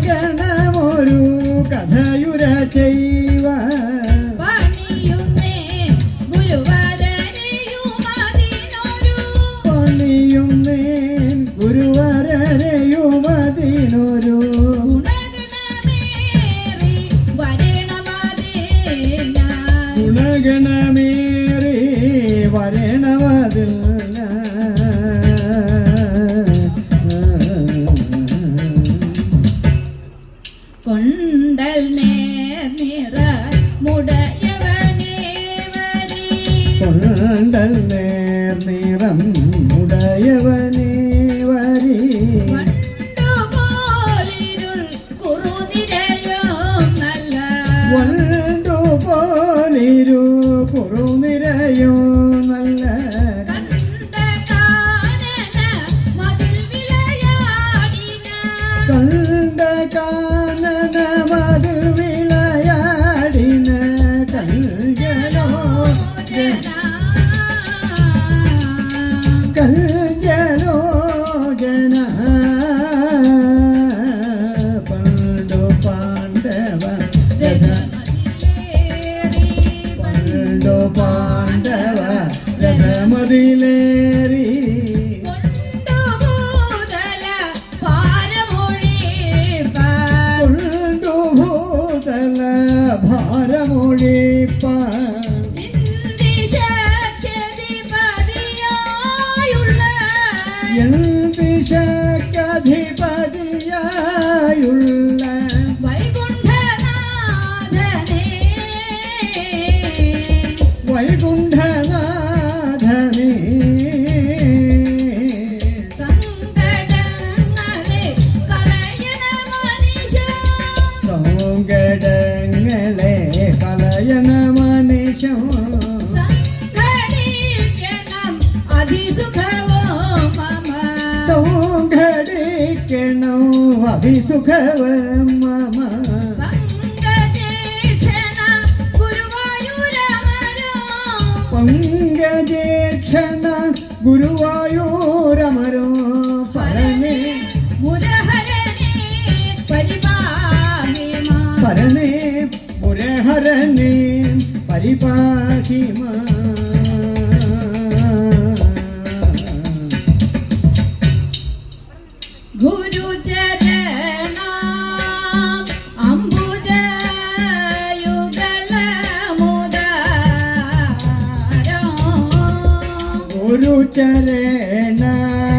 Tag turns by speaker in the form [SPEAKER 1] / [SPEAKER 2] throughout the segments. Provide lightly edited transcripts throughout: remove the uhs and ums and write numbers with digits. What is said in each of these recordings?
[SPEAKER 1] ഗുണഗണമൊരു കഥയുര ചെയ്വ
[SPEAKER 2] പണിയുന്നേ
[SPEAKER 1] ഗുരുവരരെയുമതിനൊരു ഗുണഗണമേറി വരണമതിൽ
[SPEAKER 2] കൊണ്ടൽ നിറ മുടയവനേ വരി
[SPEAKER 1] കൊണ്ടൽ നിറം മുടയവനേ വരി
[SPEAKER 2] വണ്ടുപോലിരുൾ കുറുനിരയും നല്ല
[SPEAKER 1] വണ്ടുപോലിരു കുറുനിരയോ നല്ല
[SPEAKER 2] കണ്ട കാനന മതിൽ വിളയാടിന
[SPEAKER 1] കണ്ട കാനന മതിൽ വിളയാടിന കൽജലോ കൽജലോ ജന പണ്ടു പാണ്ഡവ പണ്ടു പാണ്ഡവ രഥമതിലേറി
[SPEAKER 2] കൊണ്ടുഭൂതല പാരമൊഴിപ്പ
[SPEAKER 1] കൊണ്ടുഭൂതല ഭാരമൊഴിപ്പ
[SPEAKER 2] ഇന്ദിശാധിപതിയായുള്ള വൈകുണ്ഠനാഥനേ
[SPEAKER 1] വൈകുണ്ഠനാഥനേ
[SPEAKER 2] സങ്കടങ്ങളെ കളയണ മനുഷ്യ
[SPEAKER 1] സങ്കടങ്ങളെ കളയണ മനുഷ്യ
[SPEAKER 2] സംഘടിക്കണം അതിസുഖവോ മമ
[SPEAKER 1] സംഘടിക്കണോ അഭിസുഖവം മമ
[SPEAKER 2] പങ്കജേക്ഷണ ഗുരുവായൂരമരോ
[SPEAKER 1] പങ്കജേക്ഷണ ഗുരുവായൂരമരോ പരമേ
[SPEAKER 2] മുരഹരനേ പരിപാഹി മാം
[SPEAKER 1] പരമേ മുരഹരനേ പരിപാഹി മാം
[SPEAKER 2] ഗുരുചരണ അംബുജയുഗളമുദാരം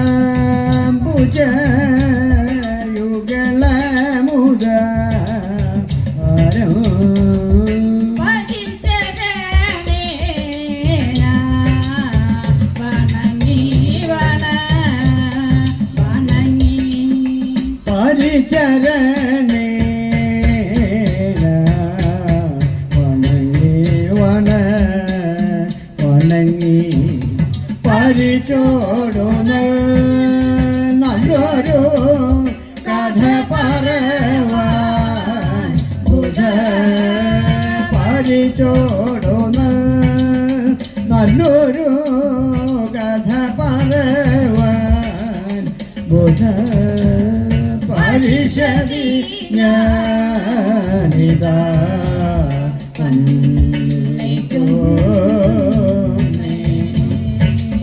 [SPEAKER 1] ഗുരുചരണാംബുജ യുഗളമുദാരം
[SPEAKER 2] പരിചരണേന വണങ്ങി വണങ്ങി
[SPEAKER 1] പരിചരണേ വണങ്ങി വണങ്ങി പരിചോടുന്ന നല്ലൊരു കഥ പറവാൻ ബുധ പരിചോടുന്ന നല്ലൊരു കഥ പറവാൻ ബുധ പരിഷതി ഞാനിതാ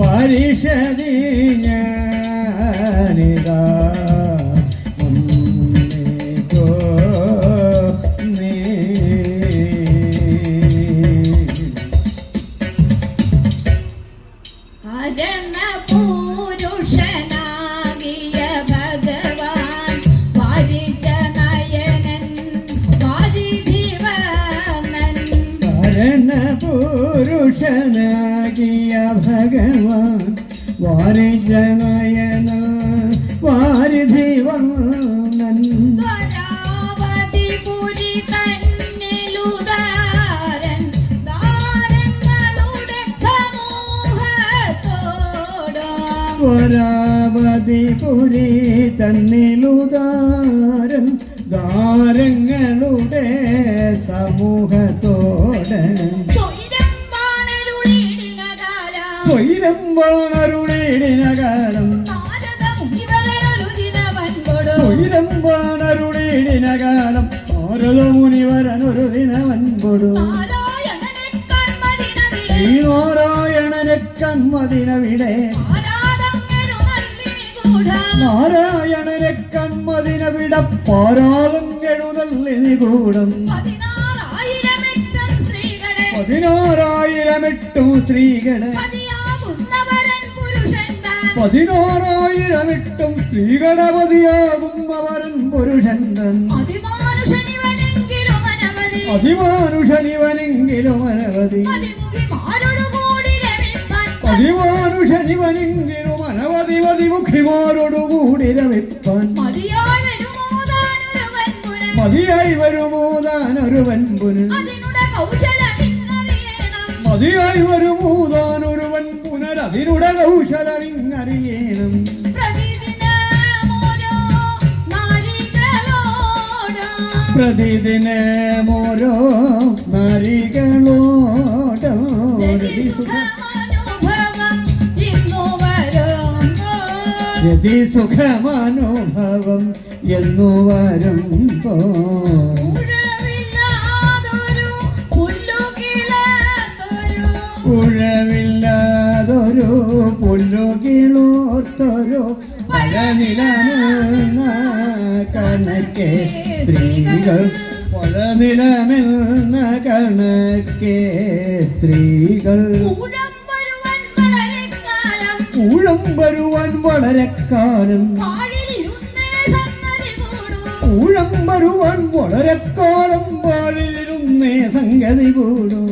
[SPEAKER 1] പരിഷതി ഞാനിതാ
[SPEAKER 2] ഹരണപൂരുഷനാകിയ ഭഗവാൻ വാരിജനയനൻ വാരിധിവർണൻ
[SPEAKER 1] ഹരണപുരുഷനാകിയ ഭഗവാൻ വാരിജനയന വാരിധിവർണൻ
[SPEAKER 2] ദ്വാരാവതിപുരി തന്നിലുദാരൻ ദാരങ്ങളുടെ സമൂഹത്തോടും
[SPEAKER 1] വരാവതിപുരി തന്നിലുദാരൻ ദാരങ്ങളുടെ സമൂഹത്തോട്
[SPEAKER 2] സ്വൈരം വാണരുളിയിടിന കാലം
[SPEAKER 1] സ്വൈരം വാണരുളിയിടിന കാലം
[SPEAKER 2] നാരദ മുനിവരരുദിന വൻകൊടു
[SPEAKER 1] സ്വൈരം വാണരുളി വീടിനകാലം നാരദമുനിവരനൊരു ദിനവൻപൊടു
[SPEAKER 2] നാരായണനെ കൺമതിനവിടെ
[SPEAKER 1] ഈ നാരായണനെ കൺമതിനവിടെ നാരായണനെ കൺമതിനവിട പാരാതും എഴുതല്ലിനി കൂടം 16,000 സ്ത്രീകളെ 16,000 സ്ത്രീകളെ പതിയാകുന്നവരൻ പുരുഷൻ അതിമാനുഷനിവനെങ്കിലും അനവധി അതിമാനുഷനിവനെങ്കിലും അനവധി മതിമുഖിമാരോടുകൂടി രമിപ്പാൻ മതിയായി വരുമോതാനൊരുവൻ പുനൽ മതിയായി വരുമോതാനൊരുവൻ പുനരതിനുടെ കൗശലമിങ്ങറിയണം പ്രതിദിനം ഓരോ നാരികളോടോ രതി സുഖമാനുഭവം എന്നു വരുമ്പോ ഉഴവില്ലാതൊരു പുല്ലുകിളോർത്തൊരു പഴനിലമെന്ന കണക്കെ സ്ത്രീകൾ പഴനിലമെന്ന കണക്കെ സ്ത്രീകൾ ഊഴം വരുവാൻ വളരെ കാലം ഊഴം വരുവാൻ വളരെ കാലം പാടിലിരുന്നേ സംഗതി കൂടും